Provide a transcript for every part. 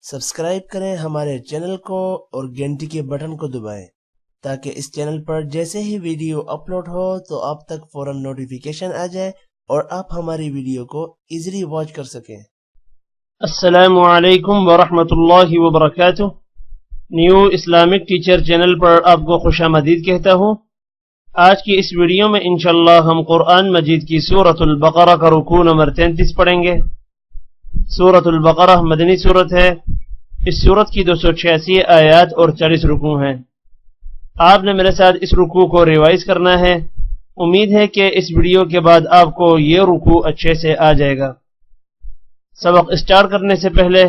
सब्सक्राइब करें हमारे चैनल को और घंटी के बटन को दबाएं ताकि इस चैनल पर जैसे ही वीडियो अपलोड हो तो आप तक फौरन नोटिफिकेशन आ जाए और आप हमारी वीडियो को इजीली वॉच कर सकें। अस्सलामु अलैकुम वरहमतुल्लाहि वबरकातुह। न्यू इस्लामिक टीचर चैनल पर आपको खुशामदीद कहता हूँ। आज की इस वीडियो में इंशाअल्लाह हम कुरान मजीद की सूरह अल बकरा का रुकू नंबर 33 पढ़ेंगे। सूरह अल बकरा मदनी सूरत है। इस सूरत की 286 आयत और 40 रुकू हैं। आपने मेरे साथ इस रुकू को रिवाइज करना है। उम्मीद है कि इस वीडियो के बाद आपको ये रुकू अच्छे से आ जाएगा। सबक स्टार्ट करने से पहले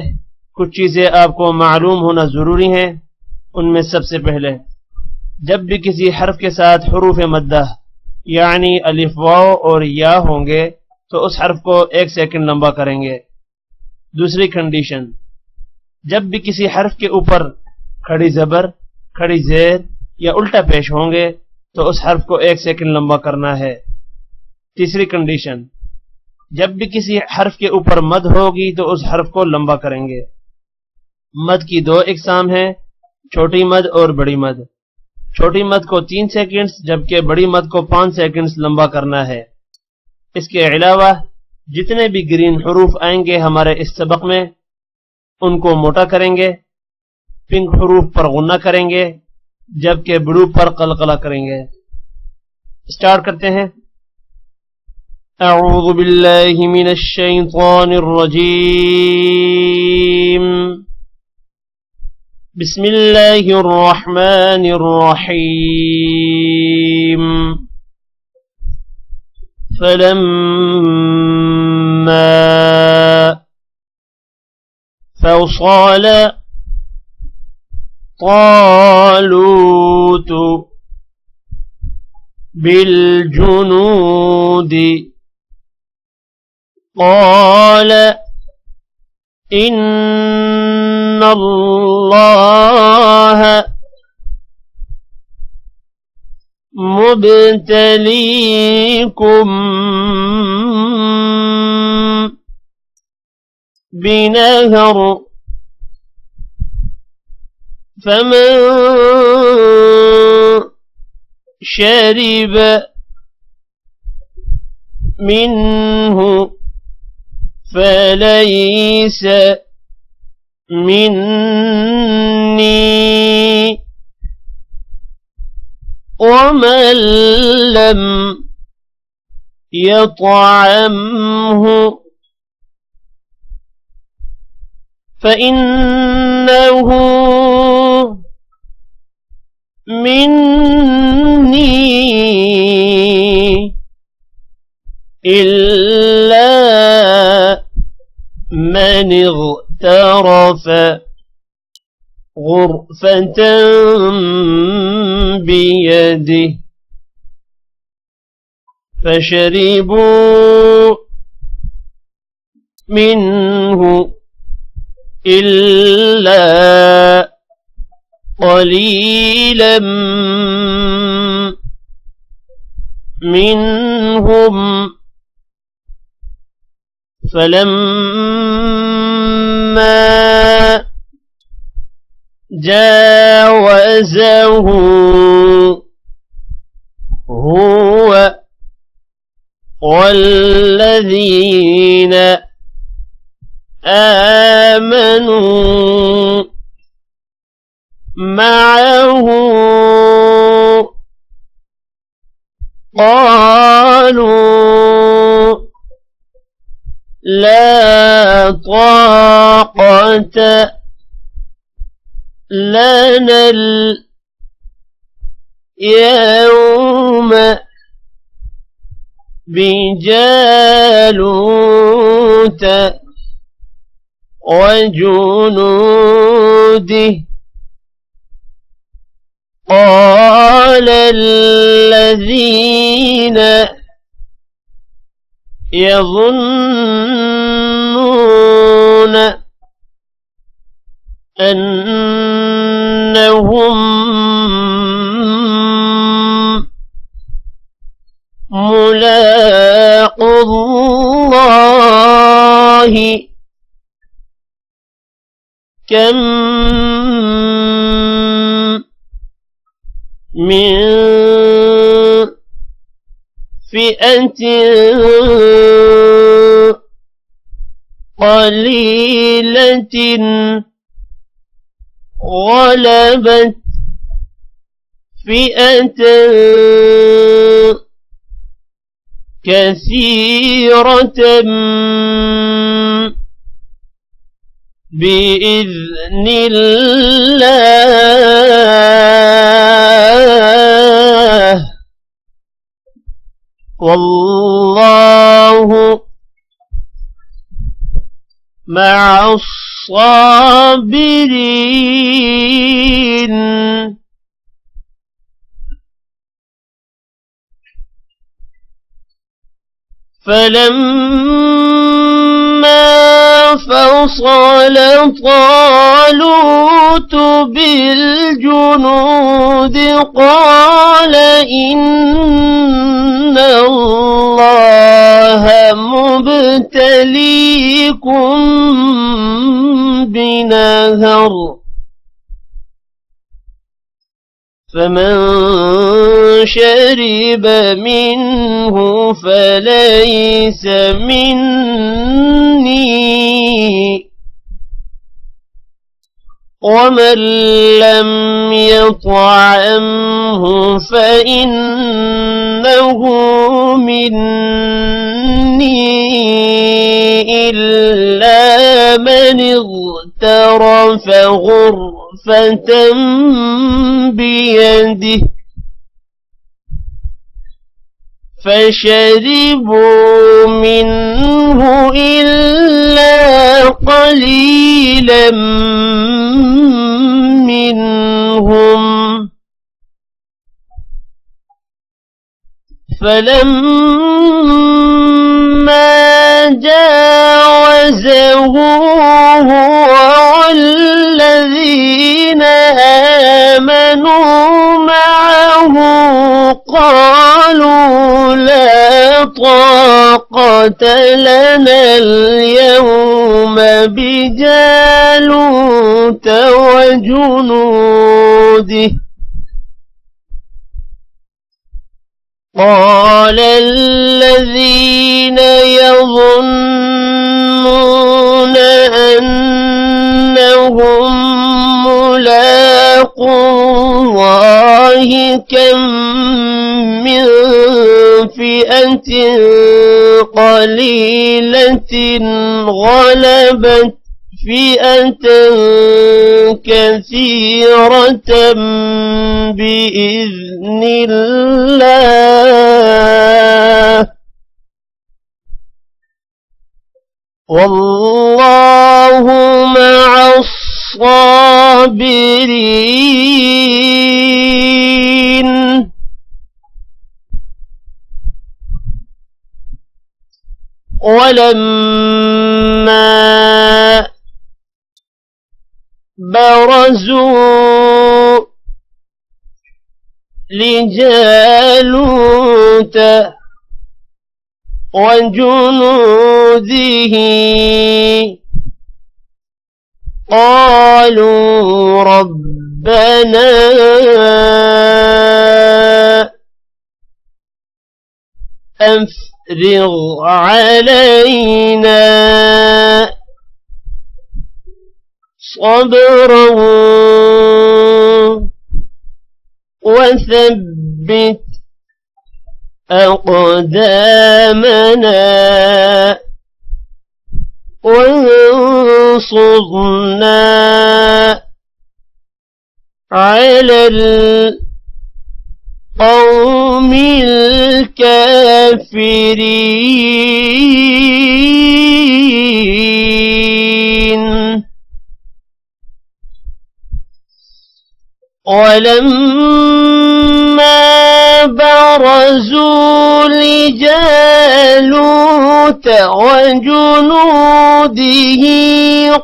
कुछ चीजें आपको मालूम होना जरूरी है। उनमें सबसे पहले, जब भी किसी हर्फ के साथ हुरूफ मद्दा यानी अलिफ वाव और या होंगे तो उस हर्फ को 1 सेकंड लंबा करेंगे। दूसरी कंडीशन, जब भी किसी हर्फ के ऊपर खड़ी जबर, खड़ी जेर या उल्टा पेश होंगे तो उस हर्फ को 1 सेकंड लंबा करना है। तीसरी कंडीशन, जब भी किसी हर्फ के ऊपर मद होगी तो उस हर्फ को लंबा करेंगे। मद की 2 इकसाम हैं, छोटी मद और बड़ी मद। छोटी मद को 3 सेकंड्स जबकि बड़ी मद को 5 सेकंड्स लंबा करना है। इसके अलावा जितने भी ग्रीन हुरूफ आएंगे हमारे इस सबक में उनको मोटा करेंगे। पिंक हुरूफ पर गुन्ना करेंगे जबकि ब्लू पर कलकला करेंगे। स्टार्ट करते हैं। अऊज़ु बिल्लाहि मिनश शैतानिर रजीम। बिस्मिल्लाहिर रहमानिर रहीम। फलम्मा फसल तालूत बिलजुनूद क़ाल इन्नल्लाह मुब्तलीकुम बिनहर फमन शरिब मिन्हु फलैस मिन्नी वमन लम यतअमहु फइन्नहु मिन्नी इल्ला मन इग़तरफ गुरफ़तन बियदिही फशरिबू मिन्हु इल्ला क़लीलन मिन्हुम फलम्मा जावज़हु हुव वल्लज़ीन आमनू मअहु क़ालू ला ताक़त लना اليوم بجالوت وجنوده قال الذين يظنون أنهم ملاقو الله كم من فئة قليلة غلبت فئة كثيرة بإذن الله والله مع الصابرين. فلما فصل طالوت بالجنود قال إن الله مبتليكم بنهر فمن شرب منه فليس مني ومن لم يطعمه فإنه مني إلا من اغترف غرفة بيده فشربوا منه إلا قليلا منهم فلما جاوزه هو والذين آمنوا معه قالوا لا طاقة لنا اليوم بجالوت وجنوده قال الذين يظنون أنهم ملاقو الله كم من فئة قليلة غلبت فئة كثيرة بإذن الله والله مع الصابرين. ولما برزوا لجالوت وجنوده قالوا ربنا أفرغ علينا صبرا وثبت أقدامنا وانصرنا على القوم الكافرين. ولما برزوا لجالوت وجنوده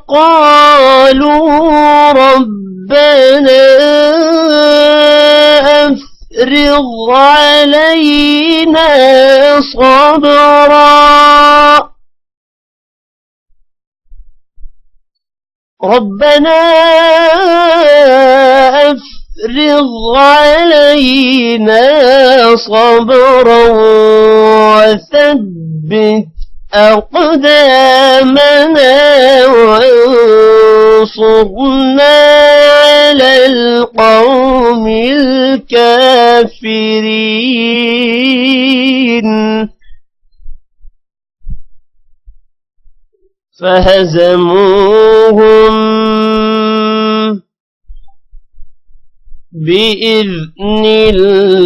قالوا ربنا أفرغ علينا صبرا ربنا أفرغ علينا صبرا وثبت أقدامنا وانصرنا على القوم الكافرين فهزموهم بإذن الله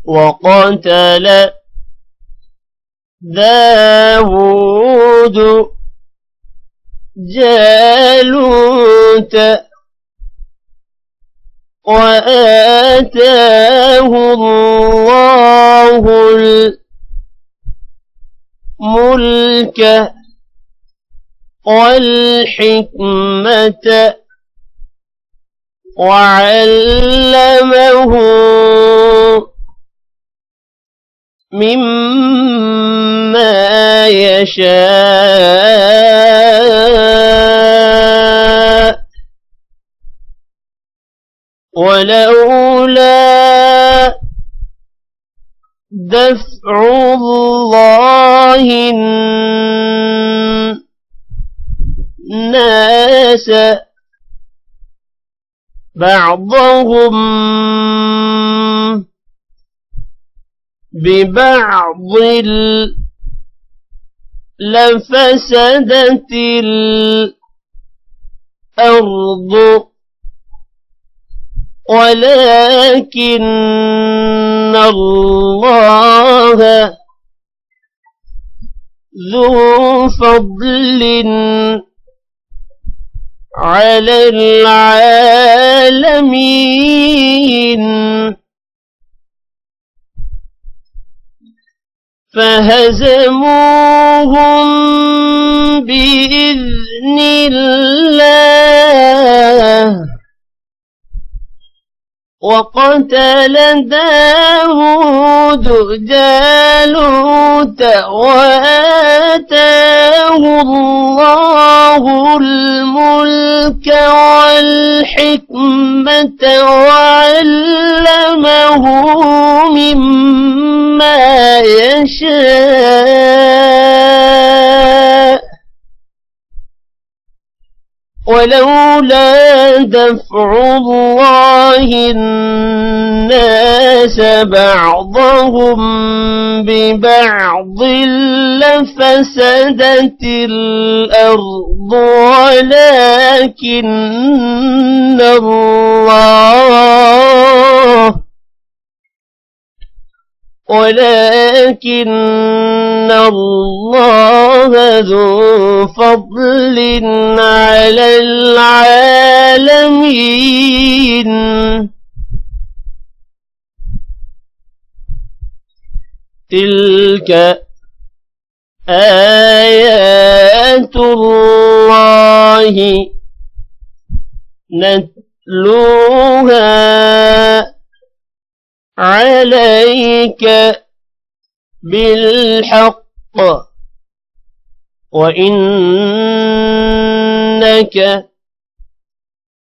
وقتل داود جالوت وآتاه الله الملك والحكمة وعلمه مما يشاء ولولا دفع الله الناس بعضهم ببعض لفسدت الأرض ولكن الله ذو فضل على العالمين فهزموهم بإذن الله وقتل داود جالوت وآتاه الله الملك والحكمة وعلمه مما يشاء ولولا دفع الله الناس بعضهم ببعض لفسدت الأرض ولكن الله ذو فضل على العالمين تلك آيات الله نتلوها عليك بالحق وإنك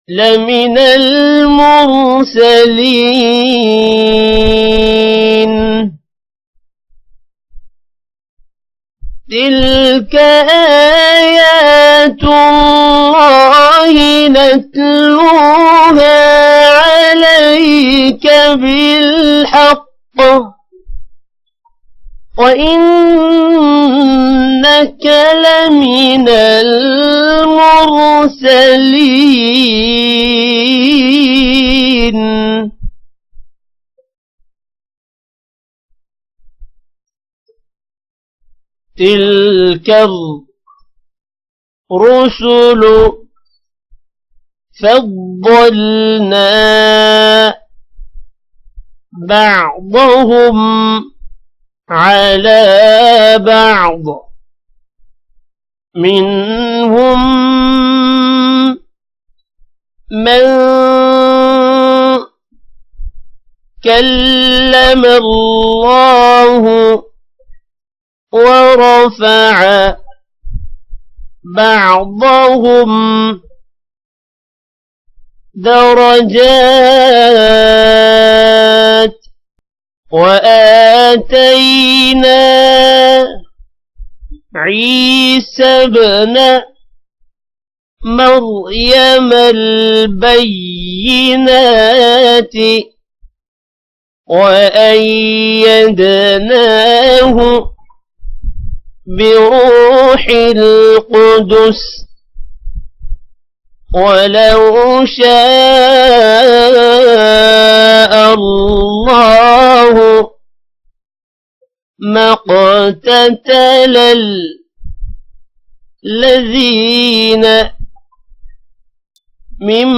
لمن المرسلين تلك آيات الله نتلوها عليك بالحق وإنك لمن المرسلين تلك الرسل فضلنا بعضهم على بعض منهم من كلم الله ورفع بعضهم درجات وآتينا عيسى ابن مريم البينات وأيدناه بروح القدس ولو شاء الله ما اقتتل الذين من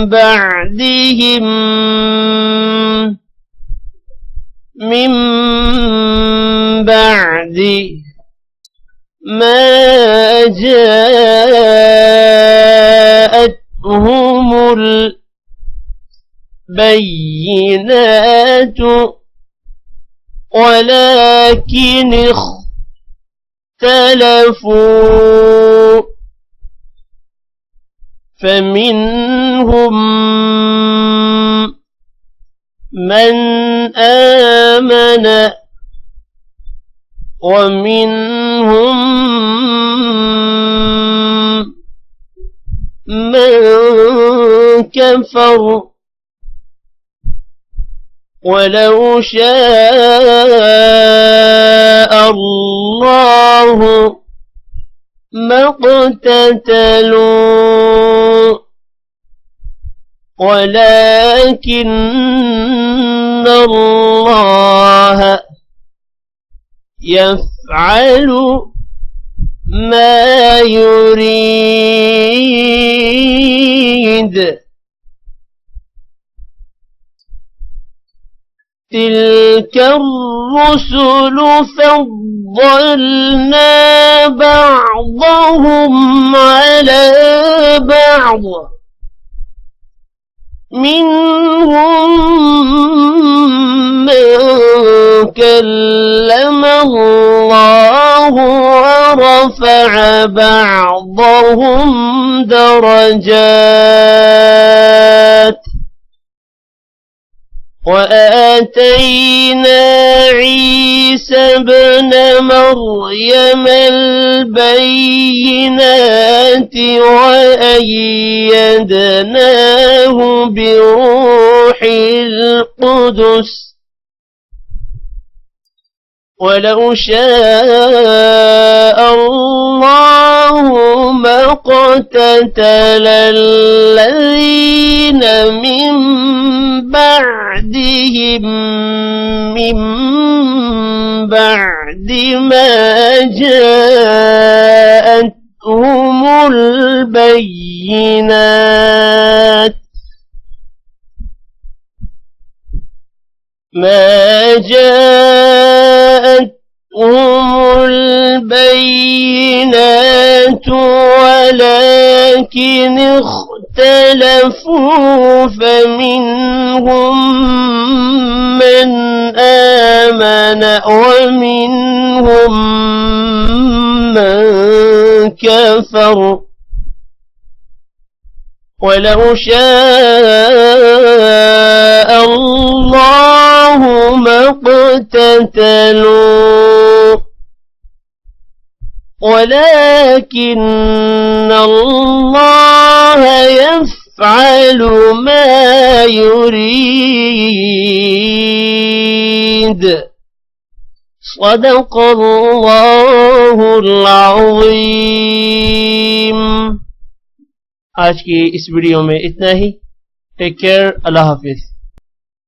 بعدهم من بعد ما جاءتهم البينات ولكن اختلفوا فمنهم من آمن ومنهم من كفر ولو شاء الله ما اقتتلوا ولكن الله يفعل ما يريد تلك الرسل فضلنا بعضهم على بعض منهم من كلم الله ورفع بعضهم درجات وآتينا عيسى ابن مريم البينات وأيدناه بروح القدس ولو شاء الله ما اقتتل الذين من بعدهم من بعد ما جاءتهم البينات ما جاءتهم البينات ولكن اختلفوا فمنهم من آمن ومنهم من كفر ولو شاء الله ما اقتتلوا ولكن الله يفعل ما يريد صدق الله العظيم। आज की इस वीडियो में इतना ही। टेक केयर, अल्लाह हाफिज।